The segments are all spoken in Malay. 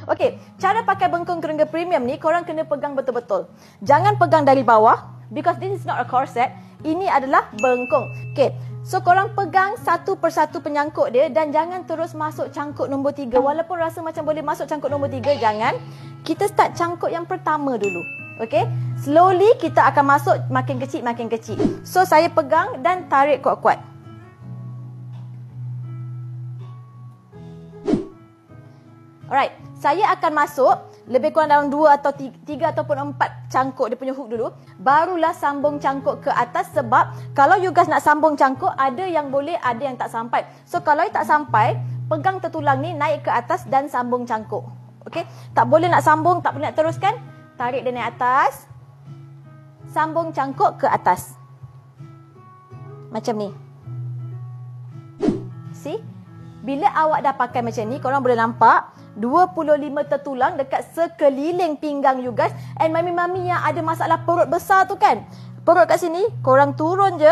Okey, cara pakai bengkung kerengga premium ni korang kena pegang betul-betul. Jangan pegang dari bawah because this is not a corset. Ini adalah bengkung. Okey, so korang pegang satu persatu penyangkut dia dan jangan terus masuk cangkuk nombor 3. Walaupun rasa macam boleh masuk cangkuk nombor 3, jangan. Kita start cangkuk yang pertama dulu. Okey, slowly kita akan masuk makin kecil makin kecil. So saya pegang dan tarik kuat-kuat. Alright, saya akan masuk lebih kurang dalam 2 atau 3 ataupun 4 cangkuk dia punya hook dulu. Barulah sambung cangkuk ke atas sebab kalau you guys nak sambung cangkuk, ada yang boleh, ada yang tak sampai. So kalau you tak sampai, pegang tertulang ni naik ke atas dan sambung cangkuk. Okay, tak boleh nak sambung, tak boleh nak teruskan. Tarik dia naik atas. Sambung cangkuk ke atas. Macam ni. See? Bila awak dah pakai macam ni, korang boleh nampak 25 tertulang dekat sekeliling pinggang you guys. And mami-mami yang ada masalah perut besar tu kan, perut kat sini, korang turun je,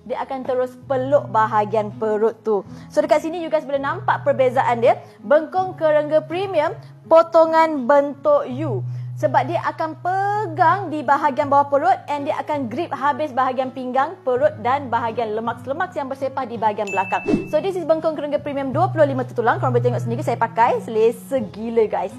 dia akan terus peluk bahagian perut tu. So dekat sini you guys boleh nampak perbezaan dia. Bengkung kerengga premium, potongan bentuk U. Sebab dia akan pegang di bahagian bawah perut and dia akan grip habis bahagian pinggang, perut dan bahagian lemak-lemak yang bersepah di bahagian belakang. So this is bengkung kerengga premium 25 tertulang. Korang boleh tengok sendiri saya pakai. Selesa gila guys.